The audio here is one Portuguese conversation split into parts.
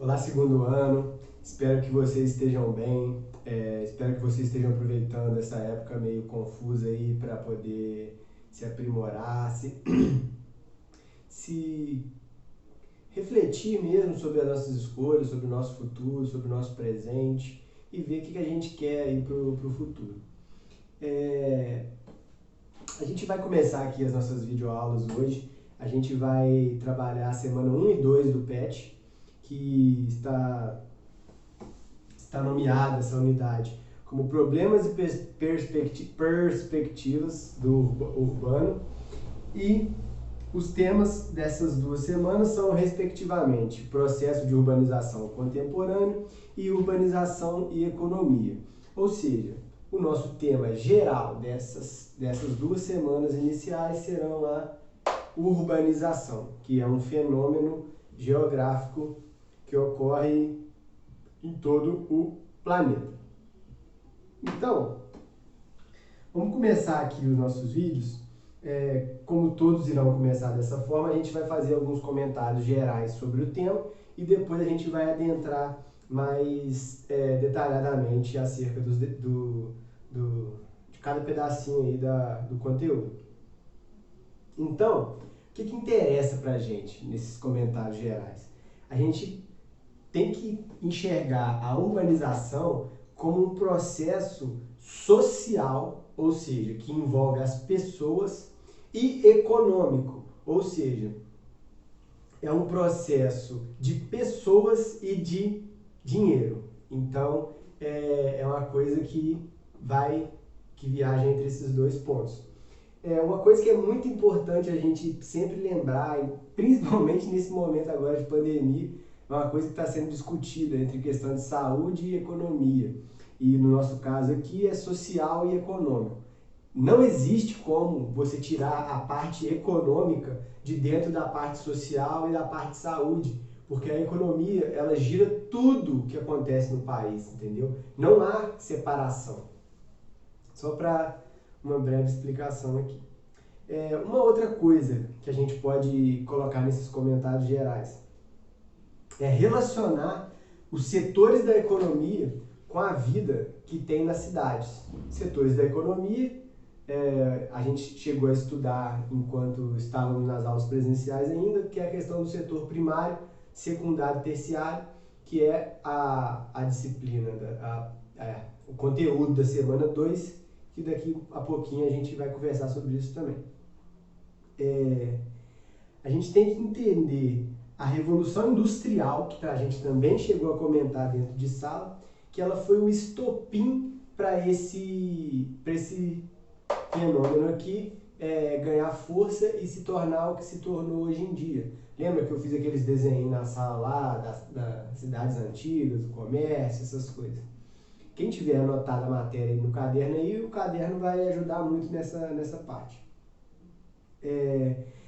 Olá, segundo ano. Espero que vocês estejam bem. Espero que vocês estejam aproveitando essa época meio confusa aí para poder se aprimorar, se refletir mesmo sobre as nossas escolhas, sobre o nosso futuro, sobre o nosso presente e ver o que a gente quer aí para o futuro. A gente vai começar aqui as nossas videoaulas hoje. A gente vai trabalhar a semana 1 e 2 do PET, que está nomeada essa unidade como Problemas e Perspectivas do Urbano. E os temas dessas duas semanas são, respectivamente, Processo de Urbanização Contemporâneo e Urbanização e Economia. Ou seja, o nosso tema geral dessas duas semanas iniciais serão a urbanização, que é um fenômeno geográfico que ocorre em todo o planeta. Então, vamos começar aqui os nossos vídeos. Como todos irão começar dessa forma, a gente vai fazer alguns comentários gerais sobre o tema e depois a gente vai adentrar mais detalhadamente acerca de cada pedacinho aí do conteúdo. Então, o que interessa pra gente nesses comentários gerais? A gente tem que enxergar a urbanização como um processo social, ou seja, que envolve as pessoas, e econômico, ou seja, é um processo de pessoas e de dinheiro. Então, é uma coisa que viaja entre esses dois pontos. Uma coisa que é muito importante a gente sempre lembrar, principalmente nesse momento agora de pandemia, é uma coisa que está sendo discutida entre questão de saúde e economia. E no nosso caso aqui é social e econômico. Não existe como você tirar a parte econômica de dentro da parte social e da parte de saúde, porque a economia, ela gira tudo o que acontece no país, entendeu? Não há separação. Só para uma breve explicação aqui. Uma outra coisa que a gente pode colocar nesses comentários gerais é relacionar os setores da economia com a vida que tem nas cidades. Setores da economia, a gente chegou a estudar enquanto estávamos nas aulas presenciais ainda, que é a questão do setor primário, secundário e terciário, que é a disciplina, o conteúdo da semana 2, que daqui a pouquinho a gente vai conversar sobre isso também. A gente tem que entender a Revolução Industrial, que a gente também chegou a comentar dentro de sala, que ela foi o estopim para esse fenômeno aqui ganhar força e se tornar o que se tornou hoje em dia. Lembra que eu fiz aqueles desenhos na sala lá, das cidades antigas, do comércio, essas coisas? Quem tiver anotado a matéria aí no caderno aí, o caderno vai ajudar muito nessa parte.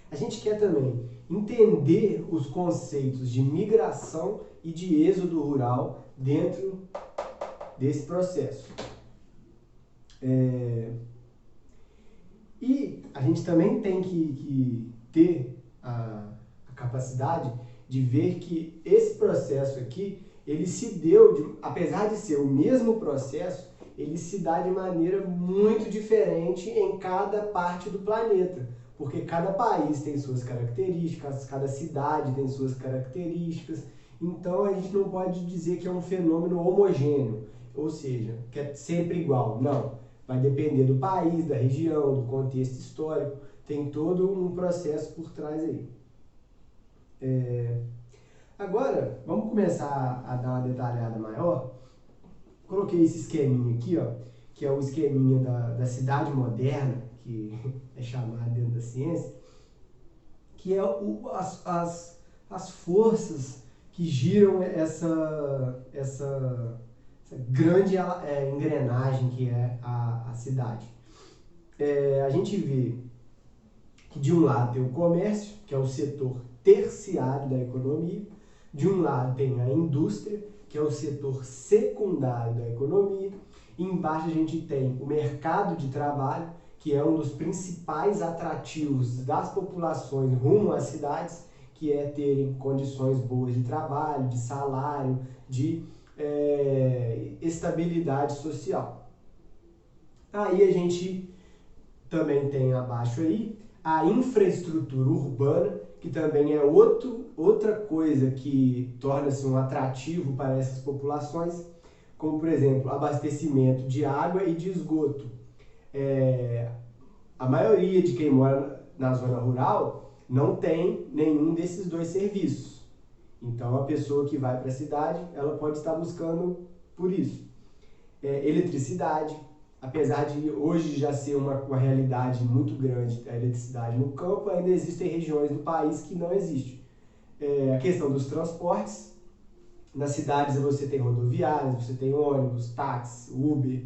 A gente quer também entender os conceitos de migração e de êxodo rural dentro desse processo. E a gente também tem que ter a capacidade de ver que esse processo aqui, ele se deu, apesar de ser o mesmo processo, ele se dá de maneira muito diferente em cada parte do planeta. Porque cada país tem suas características, cada cidade tem suas características. Então a gente não pode dizer que é um fenômeno homogêneo, ou seja, que é sempre igual. Não, vai depender do país, da região, do contexto histórico. Tem todo um processo por trás aí. Agora, vamos começar a dar uma detalhada maior. Coloquei esse esqueminha aqui, ó, que é o esqueminha da cidade moderna, que é chamada dentro da ciência, que é as forças que giram essa grande engrenagem que é a cidade. A gente vê que de um lado tem o comércio, que é o setor terciário da economia, de um lado tem a indústria, que é o setor secundário da economia, e embaixo a gente tem o mercado de trabalho, que é um dos principais atrativos das populações rumo às cidades, que é terem condições boas de trabalho, de salário, de estabilidade social. Aí a gente também tem abaixo aí a infraestrutura urbana, que também é outra coisa que torna-se um atrativo para essas populações, como, por exemplo, abastecimento de água e de esgoto. A maioria de quem mora na zona rural não tem nenhum desses dois serviços. Então, a pessoa que vai para a cidade, ela pode estar buscando por isso. Eletricidade, apesar de hoje já ser uma realidade muito grande a eletricidade no campo, ainda existem regiões do país que não existe. A questão dos transportes, nas cidades você tem rodoviárias, você tem ônibus, táxi, Uber,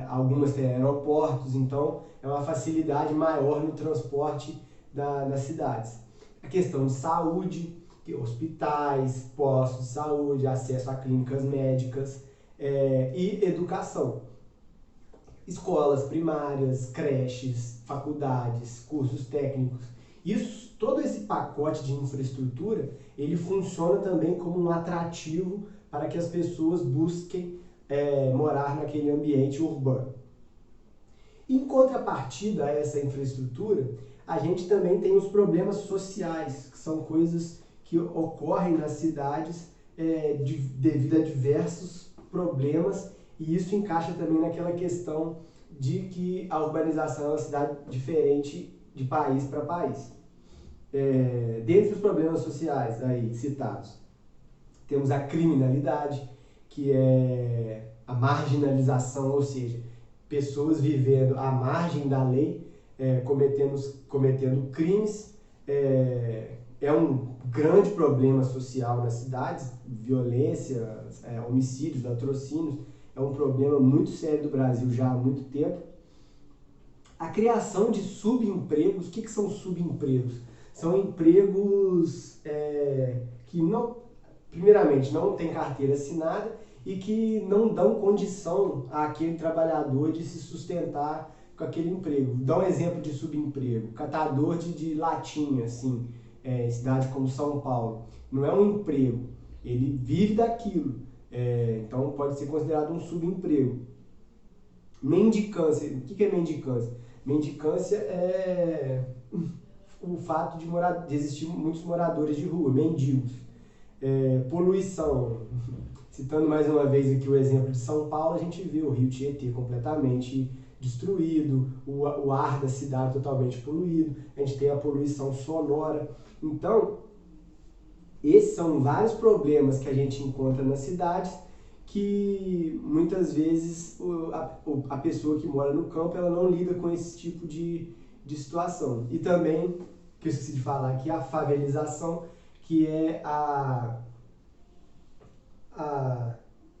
algumas têm aeroportos, então é uma facilidade maior no transporte das cidades. A questão de saúde, hospitais, postos de saúde, acesso a clínicas médicas e educação. Escolas primárias, creches, faculdades, cursos técnicos. Todo esse pacote de infraestrutura, ele funciona também como um atrativo para que as pessoas busquem morar naquele ambiente urbano. Em contrapartida a essa infraestrutura, a gente também tem os problemas sociais, que são coisas que ocorrem nas cidades devido a diversos problemas, e isso encaixa também naquela questão de que a urbanização é uma cidade diferente de país para país. Dentre os problemas sociais aí citados, temos a criminalidade, que é a marginalização, ou seja, pessoas vivendo à margem da lei, cometendo crimes. É um grande problema social nas cidades, violência, homicídios, latrocínios, é um problema muito sério do Brasil já há muito tempo. A criação de subempregos. O que são subempregos? São empregos que, primeiramente, não têm carteira assinada e que não dão condição àquele trabalhador de se sustentar com aquele emprego. Dá um exemplo de subemprego. Catador de latinha, assim, em cidade como São Paulo. Não é um emprego, ele vive daquilo. Então pode ser considerado um subemprego. Mendicância. O que é mendicância? Mendicância é o fato de existir muitos moradores de rua, mendigos. Poluição. Citando mais uma vez aqui o exemplo de São Paulo, a gente vê o Rio Tietê completamente destruído, o ar da cidade totalmente poluído, a gente tem a poluição sonora. Então, esses são vários problemas que a gente encontra nas cidades que muitas vezes a pessoa que mora no campo ela não lida com esse tipo de situação. E também, que eu esqueci de falar aqui, a favelização, que é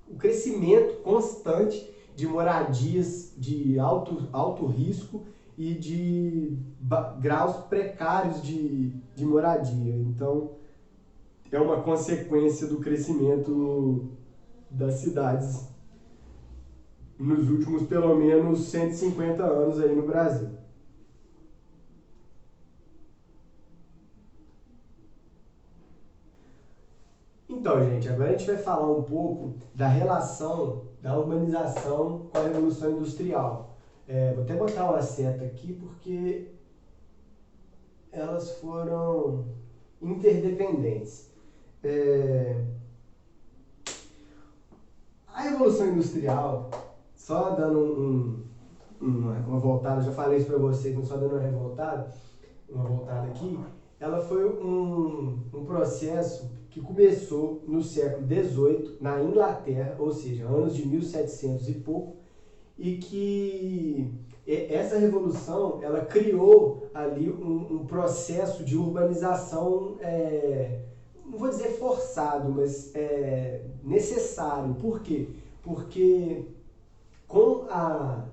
o crescimento constante de moradias de alto risco e de graus precários de moradia. Então, é uma consequência do crescimento das cidades nos últimos, pelo menos, 150 anos aí no Brasil. Então, gente, agora a gente vai falar um pouco da relação da urbanização com a Revolução Industrial. Vou até botar uma seta aqui porque elas foram interdependentes. A Revolução Industrial, só dando uma voltada, já falei isso para vocês, mas só dando uma voltada aqui, ela foi um processo que começou no século XVIII, na Inglaterra, ou seja, anos de 1700 e pouco, e que essa revolução, ela criou ali um processo de urbanização, não vou dizer forçado, mas necessário. Por quê? Porque com a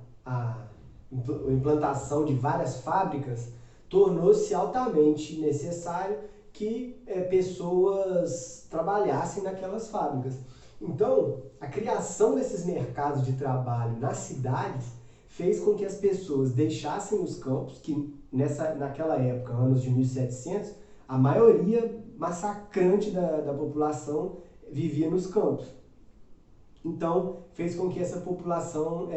implantação de várias fábricas, tornou-se altamente necessário que pessoas trabalhassem naquelas fábricas. Então, a criação desses mercados de trabalho nas cidades fez com que as pessoas deixassem os campos, que naquela época, anos de 1700, a maioria massacrante da população vivia nos campos. Então, fez com que essa população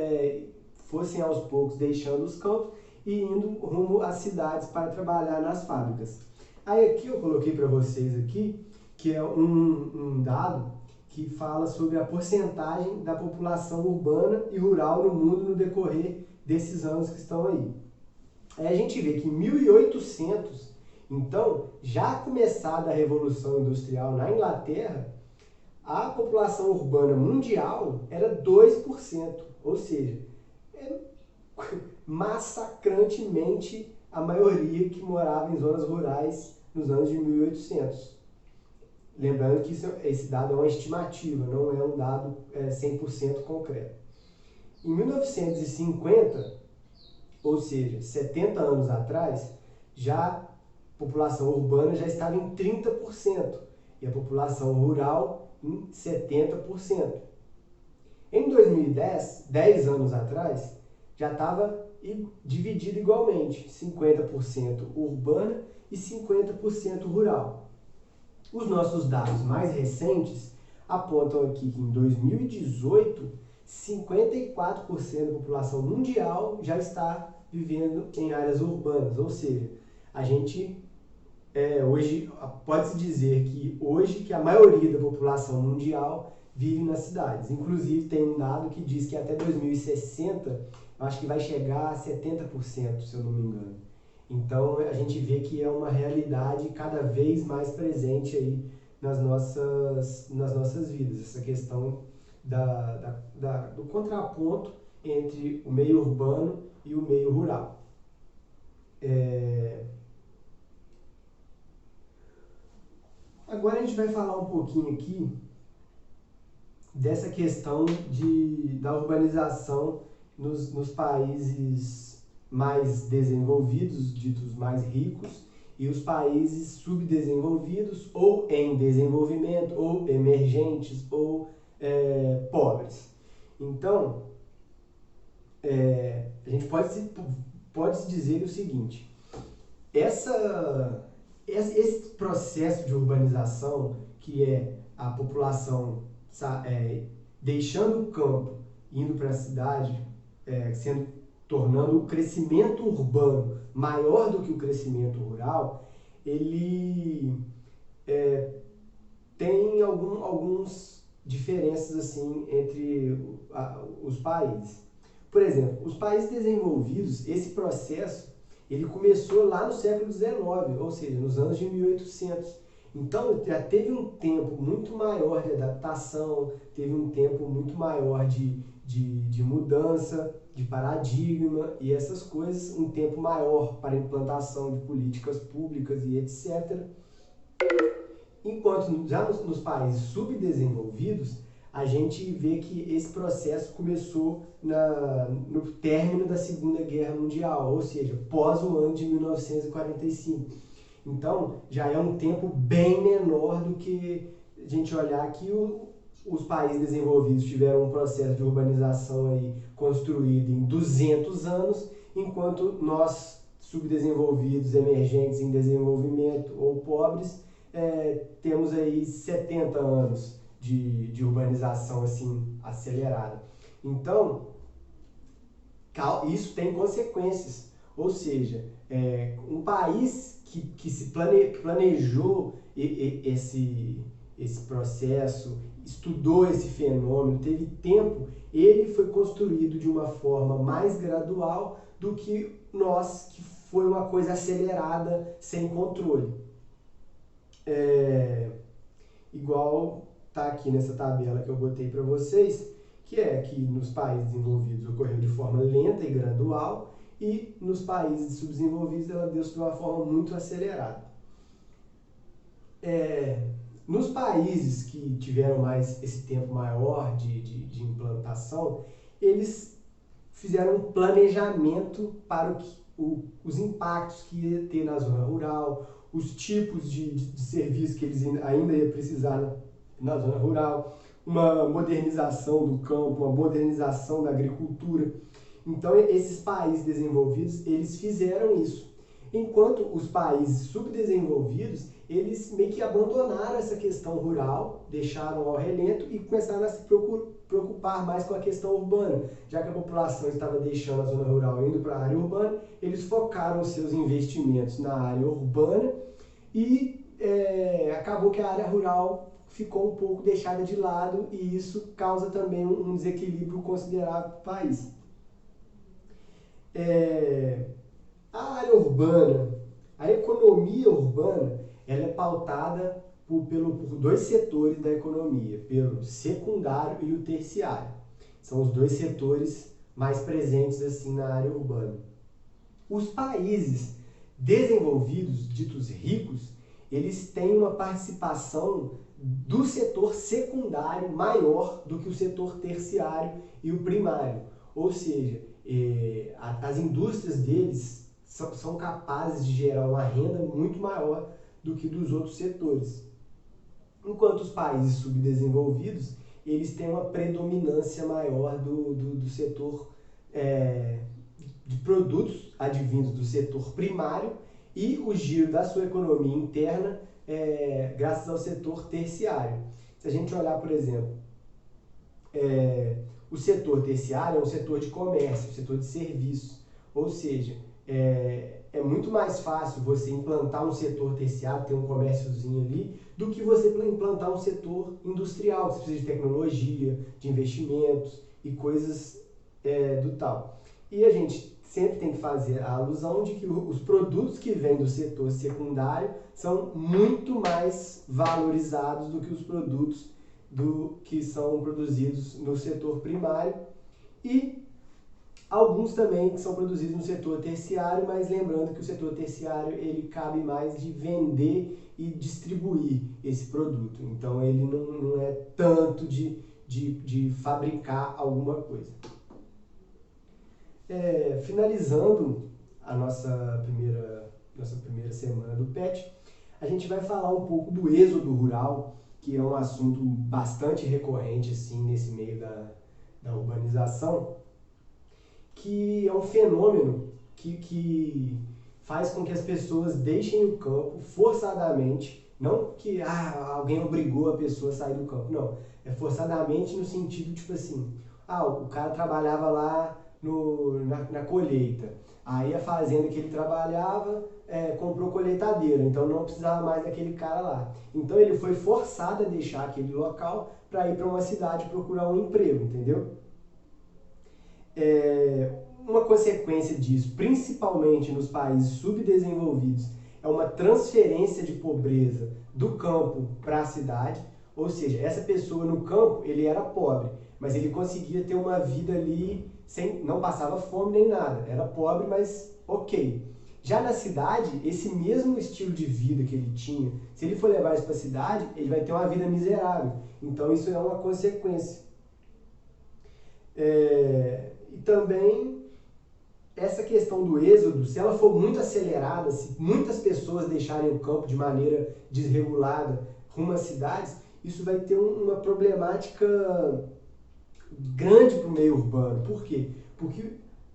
fossem aos poucos deixando os campos e indo rumo às cidades para trabalhar nas fábricas. Aí aqui eu coloquei para vocês aqui, que é um dado que fala sobre a porcentagem da população urbana e rural no mundo no decorrer desses anos que estão aí. Aí a gente vê que em 1800, então, já começada a Revolução Industrial na Inglaterra, a população urbana mundial era 2%, ou seja, massacrantemente a maioria que morava em zonas rurais nos anos de 1800. Lembrando que esse dado é uma estimativa, não é um dado 100% concreto. Em 1950, ou seja, 70 anos atrás, já a população urbana já estava em 30% e a população rural em 70%. Em 2010, 10 anos atrás, já estava dividido igualmente, 50% urbana e 50% rural. Os nossos dados mais recentes apontam aqui que em 2018, 54% da população mundial já está vivendo em áreas urbanas, ou seja, a gente hoje pode-se dizer que hoje que a maioria da população mundial vive nas cidades. Inclusive tem um dado que diz que até 2060, eu acho que vai chegar a 70%, se eu não me engano. Então a gente vê que é uma realidade cada vez mais presente aí nas nossas vidas, essa questão do contraponto entre o meio urbano e o meio rural. Agora a gente vai falar um pouquinho aqui dessa questão da urbanização nos países mais desenvolvidos, ditos mais ricos, e os países subdesenvolvidos, ou em desenvolvimento, ou emergentes, ou pobres. Então, a gente pode dizer o seguinte: esse processo de urbanização, que é a população deixando o campo, indo para a cidade, tornando o crescimento urbano maior do que o crescimento rural, ele tem algumas diferenças assim entre os países. Por exemplo, os países desenvolvidos, esse processo ele começou lá no século XIX, ou seja, nos anos de 1800. Então, já teve um tempo muito maior de adaptação, teve um tempo muito maior de mudança, de paradigma e essas coisas, um tempo maior para a implantação de políticas públicas e etc. Enquanto já nos países subdesenvolvidos, a gente vê que esse processo começou no término da Segunda Guerra Mundial, ou seja, pós o ano de 1945. Então, já é um tempo bem menor do que a gente olhar que os países desenvolvidos tiveram um processo de urbanização aí construído em 200 anos, enquanto nós, subdesenvolvidos, emergentes, em desenvolvimento ou pobres, temos aí 70 anos de urbanização assim acelerada. Então, isso tem consequências, ou seja, um país que se planejou esse processo, estudou esse fenômeno, teve tempo, ele foi construído de uma forma mais gradual do que nós, que foi uma coisa acelerada, sem controle. Igual está aqui nessa tabela que eu botei para vocês, que é que nos países desenvolvidos ocorreu de forma lenta e gradual, e nos países subdesenvolvidos ela deu-se de uma forma muito acelerada. Nos países que tiveram mais esse tempo maior de implantação, eles fizeram um planejamento para os impactos que ia ter na zona rural, os tipos de serviços que eles ainda iam precisar na zona rural, uma modernização do campo, uma modernização da agricultura. Então, esses países desenvolvidos, eles fizeram isso. Enquanto os países subdesenvolvidos, eles meio que abandonaram essa questão rural, deixaram ao relento e começaram a se preocupar mais com a questão urbana. Já que a população estava deixando a zona rural e indo para a área urbana, eles focaram seus investimentos na área urbana e acabou que a área rural ficou um pouco deixada de lado e isso causa também um desequilíbrio considerável para o país. A área urbana, a economia urbana, ela é pautada por dois setores da economia, pelo secundário e o terciário. São os dois setores mais presentes assim na área urbana. Os países desenvolvidos, ditos ricos, eles têm uma participação do setor secundário maior do que o setor terciário e o primário. Ou seja, as indústrias deles são capazes de gerar uma renda muito maior do que dos outros setores. Enquanto os países subdesenvolvidos, eles têm uma predominância maior do setor de produtos advindos do setor primário e o giro da sua economia interna graças ao setor terciário. Se a gente olhar, por exemplo, o setor terciário é um setor de comércio, um setor de serviços, ou seja, é muito mais fácil você implantar um setor terciário, ter um comérciozinho ali, do que você implantar um setor industrial, que precisa de tecnologia, de investimentos e coisas do tal. E a gente sempre tem que fazer a alusão de que os produtos que vêm do setor secundário são muito mais valorizados do que os produtos que são produzidos no setor primário e alguns também que são produzidos no setor terciário, mas lembrando que o setor terciário ele cabe mais de vender e distribuir esse produto. Então ele não é tanto de fabricar alguma coisa. Finalizando a nossa primeira semana do PET, a gente vai falar um pouco do êxodo rural, que é um assunto bastante recorrente assim, nesse meio da urbanização, que é um fenômeno que faz com que as pessoas deixem o campo forçadamente, não que alguém obrigou a pessoa a sair do campo, não, é forçadamente no sentido tipo assim, o cara trabalhava lá na colheita, aí a fazenda que ele trabalhava comprou colheitadeira, então não precisava mais daquele cara lá. Então ele foi forçado a deixar aquele local para ir para uma cidade procurar um emprego, entendeu? Uma consequência disso, principalmente nos países subdesenvolvidos, é uma transferência de pobreza do campo para a cidade, ou seja, essa pessoa no campo, ele era pobre, mas ele conseguia ter uma vida ali, não passava fome nem nada, era pobre, mas ok. Já na cidade, esse mesmo estilo de vida que ele tinha, se ele for levar isso para a cidade, ele vai ter uma vida miserável. Então isso é uma consequência. E também essa questão do êxodo, se ela for muito acelerada, se muitas pessoas deixarem o campo de maneira desregulada rumo às cidades, isso vai ter uma problemática grande para o meio urbano. Por quê? Porque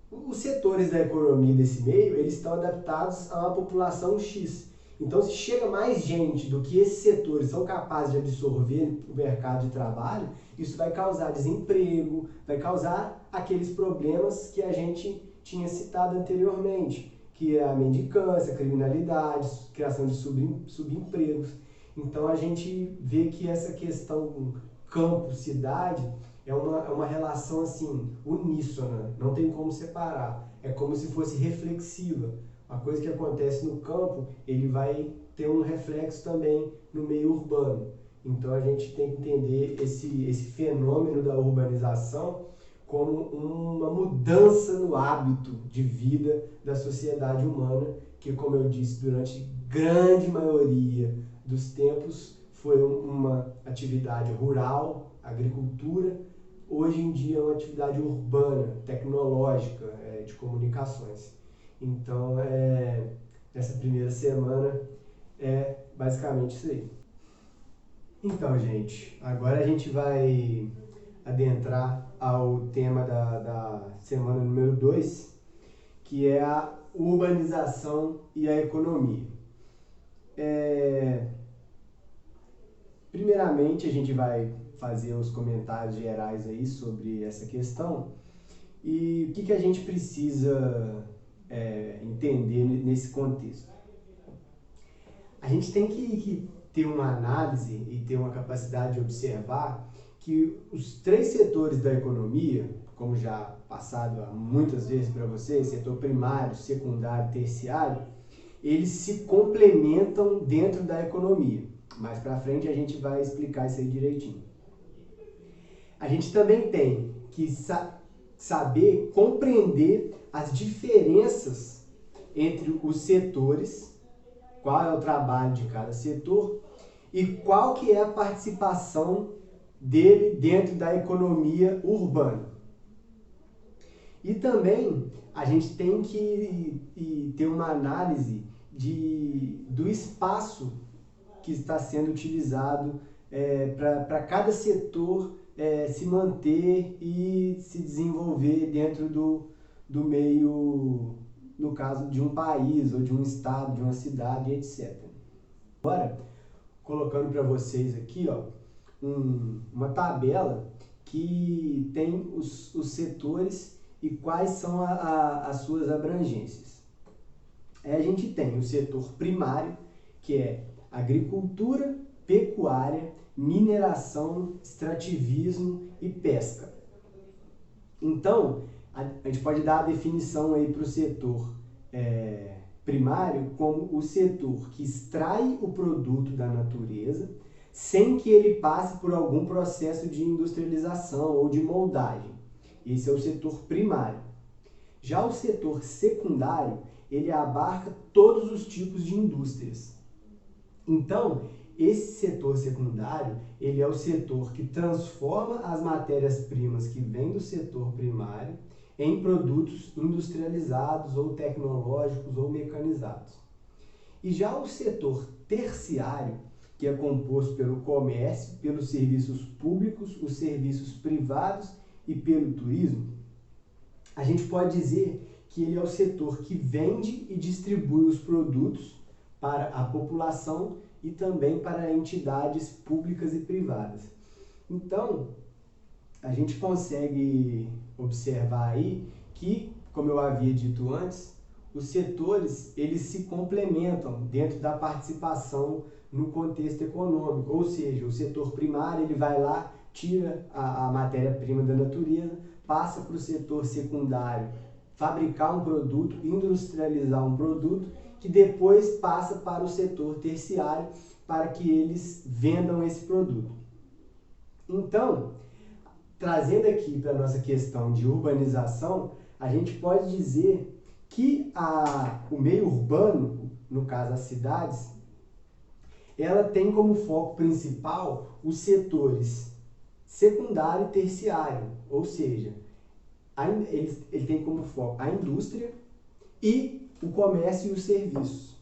os setores da economia desse meio, eles estão adaptados a uma população X. Então, se chega mais gente do que esses setores são capazes de absorver o mercado de trabalho, isso vai causar desemprego, vai causar aqueles problemas que a gente tinha citado anteriormente, que é a mendicância, a criminalidade, criação de subempregos. Então, a gente vê que essa questão campo-cidade é uma relação assim, uníssona, não tem como separar. É como se fosse reflexiva. A coisa que acontece no campo, ele vai ter um reflexo também no meio urbano. Então a gente tem que entender esse fenômeno da urbanização como uma mudança no hábito de vida da sociedade humana, que, como eu disse, durante grande maioria dos tempos foi uma atividade rural, agricultura. Hoje em dia é uma atividade urbana, tecnológica, de comunicações. Então, essa primeira semana é basicamente isso aí. Então, gente, agora a gente vai adentrar ao tema da semana número 2, que é a urbanização e a economia. Primeiramente, a gente vai fazer os comentários gerais aí sobre essa questão e o que a gente precisa entender nesse contexto. A gente tem que ter uma análise e ter uma capacidade de observar que os três setores da economia, como já passado muitas vezes para vocês, setor primário, secundário e terciário, eles se complementam dentro da economia. Mais para frente a gente vai explicar isso aí direitinho. A gente também tem que saber compreender as diferenças entre os setores, qual é o trabalho de cada setor e qual que é a participação dele dentro da economia urbana. E também a gente tem que ter uma análise do espaço que está sendo utilizado para cada setor se manter e se desenvolver dentro do meio, no caso de um país, ou de um estado, de uma cidade, etc. Agora, colocando para vocês aqui uma tabela que tem os setores e quais são as suas abrangências. A gente tem o setor primário, que é agricultura, pecuária, mineração, extrativismo e pesca. Então, a gente pode dar a definição aí para o setor primário como o setor que extrai o produto da natureza sem que ele passe por algum processo de industrialização ou de moldagem. Esse é o setor primário. Já o setor secundário, ele abarca todos os tipos de indústrias. Então, esse setor secundário, ele é o setor que transforma as matérias-primas que vêm do setor primário em produtos industrializados ou tecnológicos ou mecanizados. E já o setor terciário, que é composto pelo comércio, pelos serviços públicos, os serviços privados e pelo turismo, a gente pode dizer que ele é o setor que vende e distribui os produtos para a população e também para entidades públicas e privadas. Então, a gente consegue observar aí que, como eu havia dito antes, os setores eles se complementam dentro da participação no contexto econômico, ou seja, o setor primário ele vai lá, tira a matéria-prima da natureza, passa para o setor secundário fabricar um produto, industrializar um produto, que depois passa para o setor terciário para que eles vendam esse produto. Então, trazendo aqui para a nossa questão de urbanização, a gente pode dizer que o meio urbano, no caso as cidades, ela tem como foco principal os setores secundário e terciário, ou seja, ele tem como foco a indústria e o comércio e os serviços.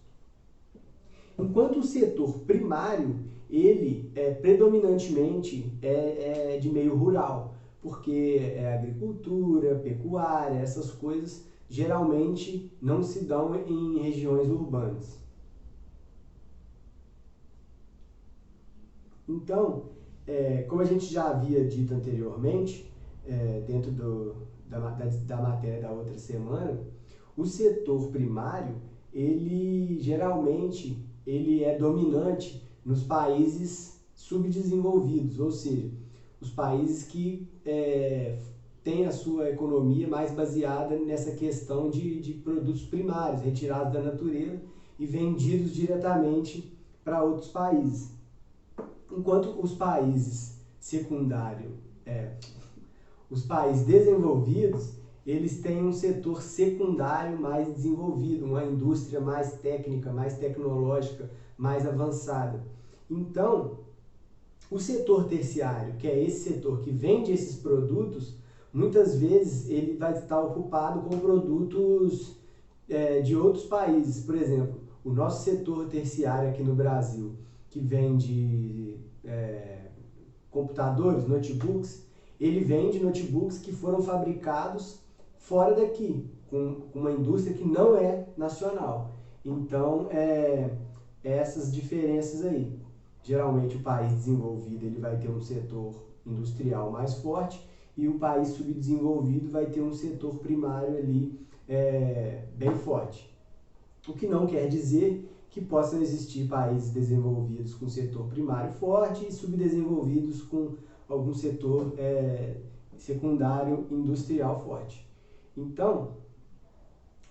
Enquanto o setor primário, ele predominantemente é de meio rural, porque agricultura, pecuária, essas coisas geralmente não se dão em regiões urbanas. Então, como a gente já havia dito anteriormente, dentro da matéria da outra semana, o setor primário, ele geralmente é dominante nos países subdesenvolvidos, ou seja, os países que têm a sua economia mais baseada nessa questão de produtos primários, retirados da natureza e vendidos diretamente para outros países. Enquanto os países secundários, os países desenvolvidos, eles têm um setor secundário mais desenvolvido, uma indústria mais técnica, mais tecnológica, mais avançada. Então, o setor terciário, que é esse setor que vende esses produtos, muitas vezes ele vai estar ocupado com produtos de outros países. Por exemplo, o nosso setor terciário aqui no Brasil, que vende computadores, notebooks, ele vende notebooks que foram fabricados fora daqui. com uma indústria que não é nacional. Então, essas diferenças aí. Geralmente o país desenvolvido ele vai ter um setor industrial mais forte e o país subdesenvolvido vai ter um setor primário ali bem forte. O que não quer dizer que possam existir países desenvolvidos com setor primário forte e subdesenvolvidos com algum setor secundário industrial forte. Então,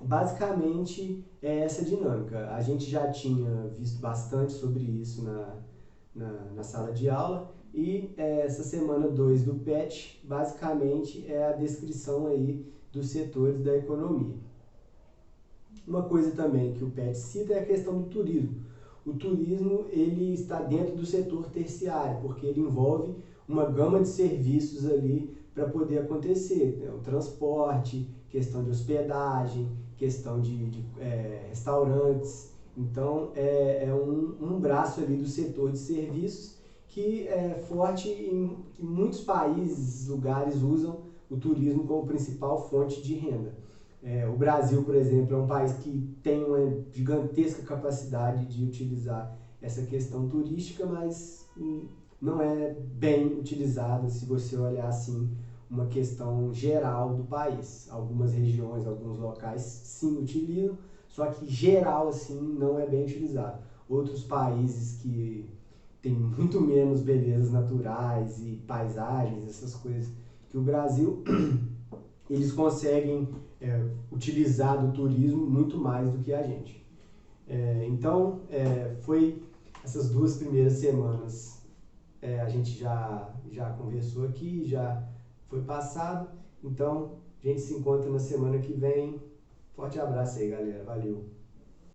basicamente é essa dinâmica. A gente já tinha visto bastante sobre isso na sala de aula e essa semana 2 do PET basicamente é a descrição aí dos setores da economia. Uma coisa também que o PET cita é a questão do turismo. O turismo ele está dentro do setor terciário, porque ele envolve uma gama de serviços ali para poder acontecer, né? O transporte, questão de hospedagem, questão de restaurantes. Então, é um braço ali do setor de serviços que é forte que muitos países, lugares usam o turismo como principal fonte de renda. O Brasil, por exemplo, é um país que tem uma gigantesca capacidade de utilizar essa questão turística, mas não é bem utilizada se você olhar assim uma questão geral do país. Algumas regiões, alguns locais sim utilizam, só que geral assim não é bem utilizado. Outros países que têm muito menos belezas naturais e paisagens, essas coisas que o Brasil, eles conseguem utilizar do turismo muito mais do que a gente. Então, foi essas 2 primeiras semanas, a gente já conversou aqui, já foi passado. Então, a gente se encontra na semana que vem. Forte abraço aí, galera. Valeu!